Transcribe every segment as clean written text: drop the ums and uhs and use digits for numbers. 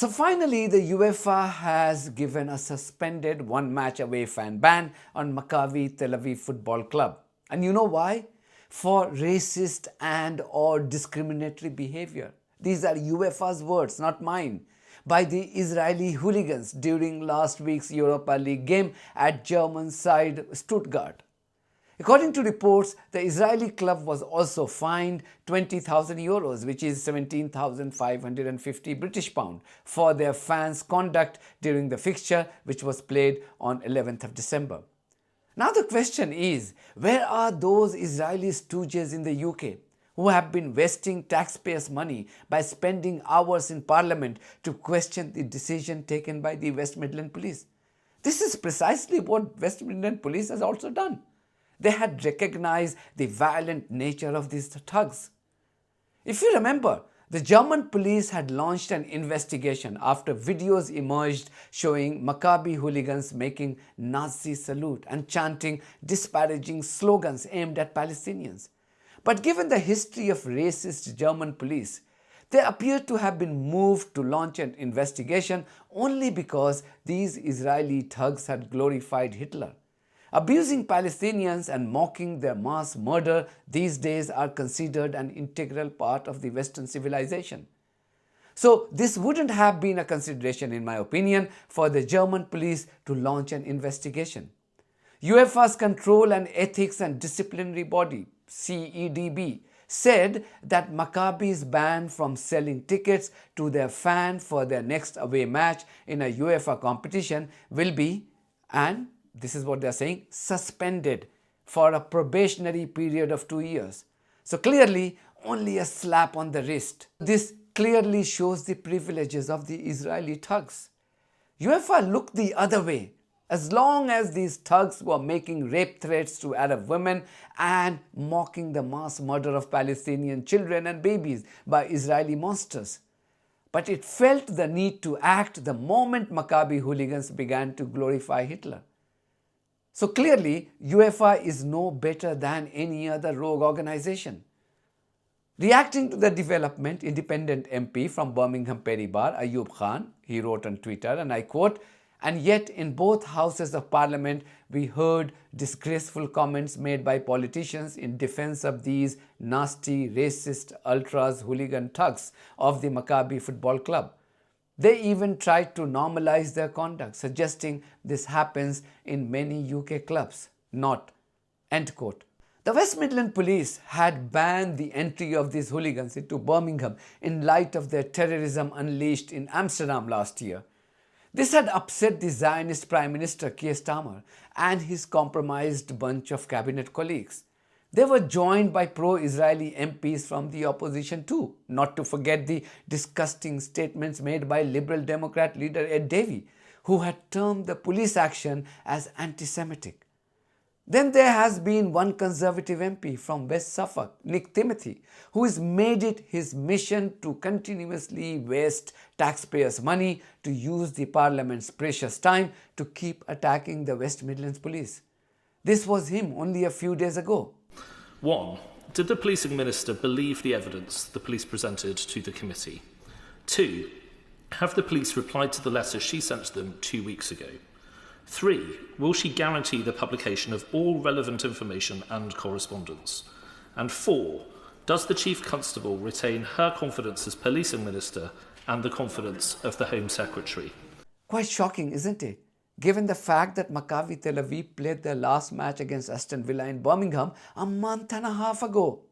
So finally, the UEFA has given a suspended one-match away fan ban on Maccabi Tel Aviv Football Club. And you know why? For racist and or discriminatory behavior. These are UEFA's words, not mine. By the Israeli hooligans during last week's Europa League game at German side Stuttgart. According to reports, the Israeli club was also fined 20,000 euros, which is 17,550 British pound, for their fans' conduct during the fixture, which was played on 11th of December. Now the question is, where are those Israeli stooges in the UK who have been wasting taxpayers' money by spending hours in Parliament to question the decision taken by the West Midland Police? This is precisely what West Midland Police has also done. They had recognized the violent nature of these thugs. If you remember, the German police had launched an investigation after videos emerged showing Maccabi hooligans making Nazi salute and chanting disparaging slogans aimed at Palestinians. But given the history of racist German police, they appear to have been moved to launch an investigation only because these Israeli thugs had glorified Hitler. Abusing Palestinians and mocking their mass murder these days are considered an integral part of the Western civilization. So this wouldn't have been a consideration, in my opinion, for the German police to launch an investigation. UEFA's Control and Ethics and Disciplinary Body, CEDB, said that Maccabi's ban from selling tickets to their fans for their next away match in a UEFA competition will be, and this is what they are saying, suspended for a probationary period of 2 years. So clearly, only a slap on the wrist. This clearly shows the privileges of the Israeli thugs. UEFA looked the other way. As long as these thugs were making rape threats to Arab women and mocking the mass murder of Palestinian children and babies by Israeli monsters. But it felt the need to act the moment Maccabi hooligans began to glorify Hitler. So clearly, UEFA is no better than any other rogue organization. Reacting to the development, independent MP from Birmingham Peribar, Ayub Khan, he wrote on Twitter, and I quote, "And yet in both houses of parliament, we heard disgraceful comments made by politicians in defense of these nasty, racist, ultras, hooligan thugs of the Maccabi Football Club. They even tried to normalize their conduct, suggesting this happens in many UK clubs, not." End quote. The West Midland Police had banned the entry of these hooligans into Birmingham in light of their terrorism unleashed in Amsterdam last year. This had upset the Zionist Prime Minister Keir Starmer and his compromised bunch of cabinet colleagues. They were joined by pro-Israeli MPs from the opposition too, not to forget the disgusting statements made by Liberal Democrat leader Ed Davey, who had termed the police action as anti-Semitic. Then there has been one Conservative MP from West Suffolk, Nick Timothy, who has made it his mission to continuously waste taxpayers' money to use the Parliament's precious time to keep attacking the West Midlands Police. This was him only a few days ago. 1. Did the policing minister believe the evidence the police presented to the committee? 2. Have the police replied to the letter she sent to them 2 weeks ago? 3. Will she guarantee the publication of all relevant information and correspondence? And 4. Does the Chief Constable retain her confidence as policing minister and the confidence of the Home Secretary? Quite shocking, isn't it? Given the fact that Maccabi Tel Aviv played their last match against Aston Villa in Birmingham a month and a half ago.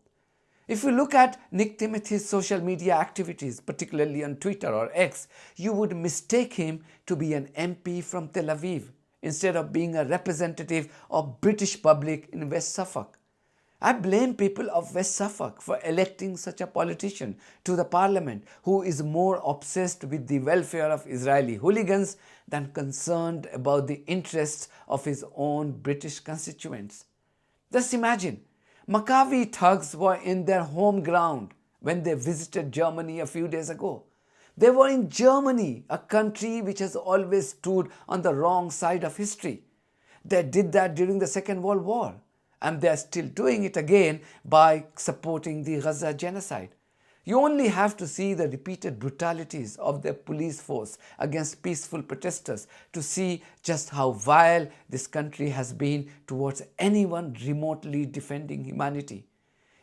If you look at Nick Timothy's social media activities, particularly on Twitter or X, you would mistake him to be an MP from Tel Aviv instead of being a representative of British public in West Suffolk. I blame people of West Suffolk for electing such a politician to the parliament who is more obsessed with the welfare of Israeli hooligans than concerned about the interests of his own British constituents. Just imagine, Maccabi thugs were in their home ground when they visited Germany a few days ago. They were in Germany, a country which has always stood on the wrong side of history. They did that during the Second World War. And they are still doing it again by supporting the Gaza genocide. You only have to see the repeated brutalities of the police force against peaceful protesters to see just how vile this country has been towards anyone remotely defending humanity.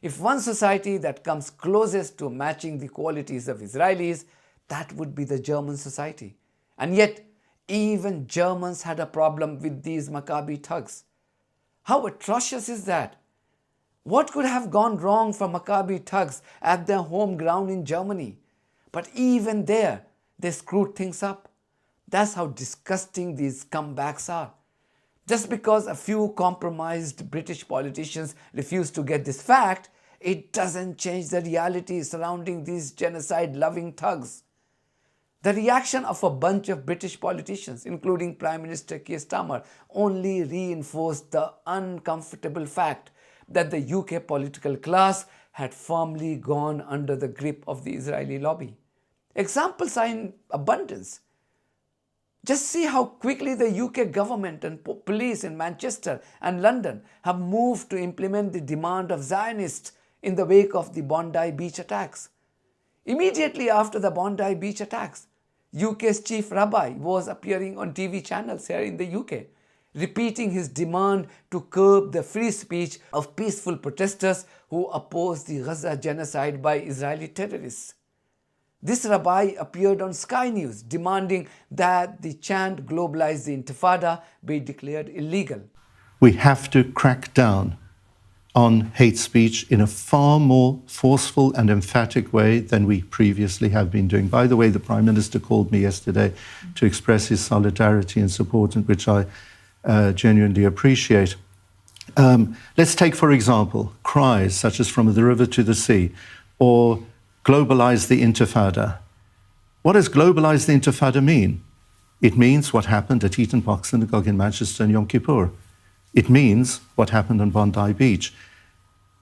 If one society that comes closest to matching the qualities of Israelis, that would be the German society. And yet, even Germans had a problem with these Maccabi thugs. How atrocious is that? What could have gone wrong for Maccabi thugs at their home ground in Germany? But even there, they screwed things up. That's how disgusting these comebacks are. Just because a few compromised British politicians refuse to get this fact, it doesn't change the reality surrounding these genocide-loving thugs. The reaction of a bunch of British politicians, including Prime Minister Keir Starmer, only reinforced the uncomfortable fact that the UK political class had firmly gone under the grip of the Israeli lobby. Examples are in abundance. Just see how quickly the UK government and police in Manchester and London have moved to implement the demand of Zionists in the wake of the Bondi Beach attacks. Immediately after the Bondi Beach attacks, UK's chief rabbi was appearing on TV channels here in the UK, repeating his demand to curb the free speech of peaceful protesters who oppose the Gaza genocide by Israeli terrorists. This rabbi appeared on Sky News demanding that the chant "Globalize the Intifada" be declared illegal. We have to crack down on hate speech in a far more forceful and emphatic way than we previously have been doing. By the way, the Prime Minister called me yesterday to express his solidarity and support, which I genuinely appreciate. Let's take, for example, cries such as "From the River to the Sea" or "Globalize the Intifada." What does globalize the Intifada mean? It means what happened at Eton Park Synagogue in Manchester and Yom Kippur. It means what happened on Bondi Beach.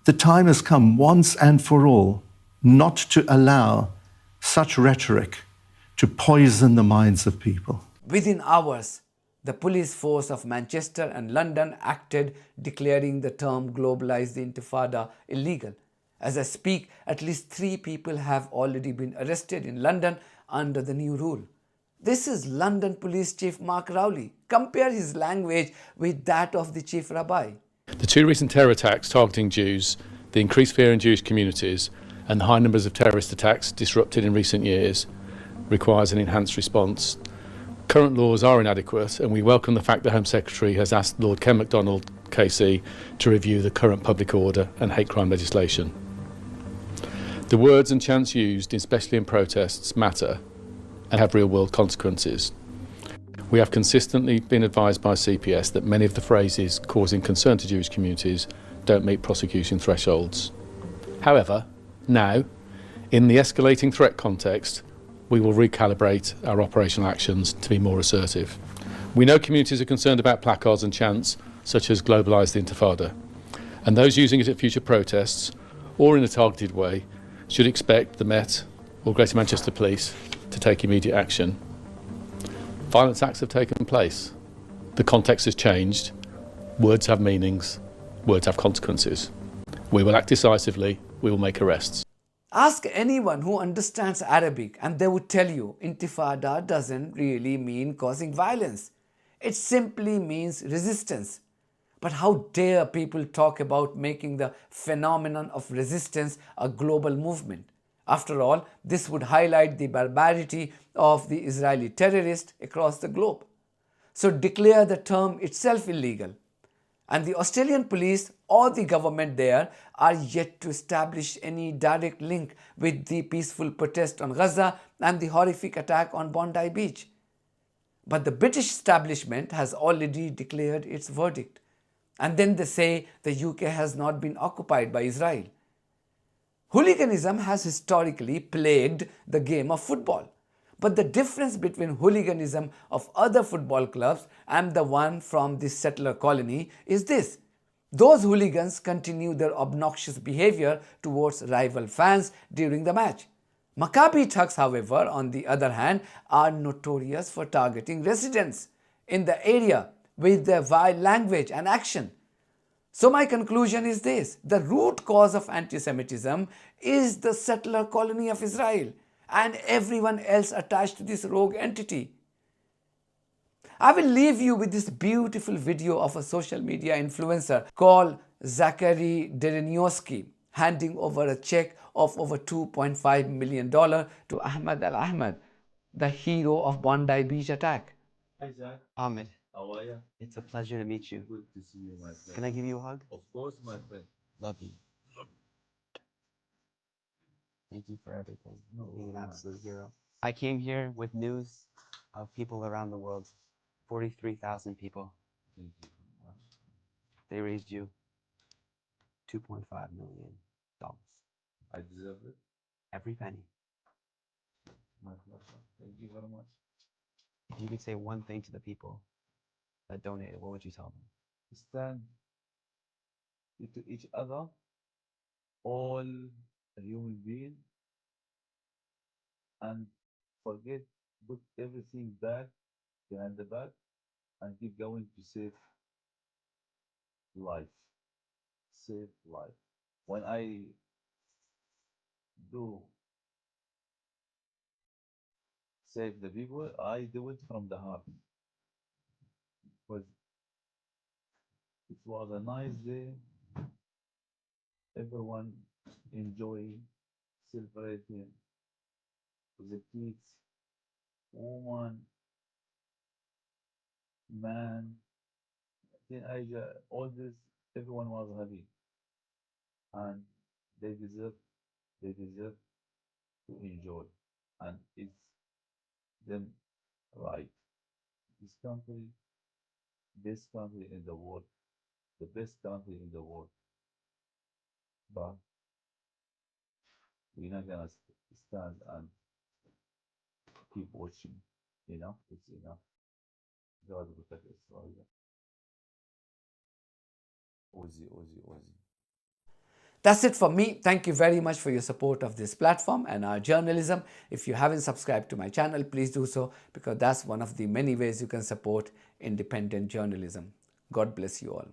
The time has come once and for all not to allow such rhetoric to poison the minds of people. Within hours, the police force of Manchester and London acted, declaring the term "Globalize the Intifada" illegal. As I speak, at least 3 people have already been arrested in London under the new rule. This is London Police Chief Mark Rowley. Compare his language with that of the Chief Rabbi. The 2 recent terror attacks targeting Jews, the increased fear in Jewish communities, and the high numbers of terrorist attacks disrupted in recent years requires an enhanced response. Current laws are inadequate, and we welcome the fact the Home Secretary has asked Lord Ken MacDonald, KC, to review the current public order and hate crime legislation. The words and chants used, especially in protests, matter and have real-world consequences. We have consistently been advised by CPS that many of the phrases causing concern to Jewish communities don't meet prosecution thresholds. However, now, in the escalating threat context, we will recalibrate our operational actions to be more assertive. We know communities are concerned about placards and chants such as "Globalize the Intifada", and those using it at future protests or in a targeted way should expect the Met or Greater Manchester Police to take immediate action. Violent acts have taken place. The context has changed. Words have meanings. Words have consequences. We will act decisively. We will make arrests. Ask anyone who understands Arabic and they would tell you intifada doesn't really mean causing violence. It simply means resistance. But how dare people talk about making the phenomenon of resistance a global movement? After all, this would highlight the barbarity of the Israeli terrorists across the globe. So declare the term itself illegal. And the Australian police or the government there are yet to establish any direct link with the peaceful protest on Gaza and the horrific attack on Bondi Beach. But the British establishment has already declared its verdict. And then they say the UK has not been occupied by Israel. Hooliganism has historically plagued the game of football. But the difference between hooliganism of other football clubs and the one from the settler colony is this. Those hooligans continue their obnoxious behavior towards rival fans during the match. Maccabi thugs, however, on the other hand, are notorious for targeting residents in the area with their vile language and action. So my conclusion is this: the root cause of anti-Semitism is the settler colony of Israel and everyone else attached to this rogue entity. I will leave you with this beautiful video of a social media influencer called Zachary Dereniowski handing over a check of over $2.5 million to Ahmed Al Ahmad, the hero of Bondi Beach attack. Hi, Zach. Ahmed, How are you? it's a pleasure to meet you. Good to see you, my friend. Can I give you a hug? Of course, my friend. Love you. Thank you for everything. No, Being an man. absolute hero. I came here with news of people around the world. 43,000 people. Thank you very much. They raised you $2.5 million. I deserve it. Every penny. My pleasure. Thank you very much. If you could say one thing to the people that donated, what would you tell them? Stand to each other, all a human being, and forget, put everything back behind the back, and keep going to save life. Save life. When I do save the people, I do it from the heart. Because it was a nice day. Everyone enjoying, celebrating with the kids, woman, man, teenager, all this, everyone was happy. And they deserve to enjoy. And it's them right. This country, best country in the world, the best country in the world. But we're not gonna stand and keep watching. It's enough. God protect Israel. Ozzy, Ozzy, Ozzy. That's it for me. Thank you very much for your support of this platform and our journalism. If you haven't subscribed to my channel, please do so, because that's one of the many ways you can support independent journalism. God bless you all.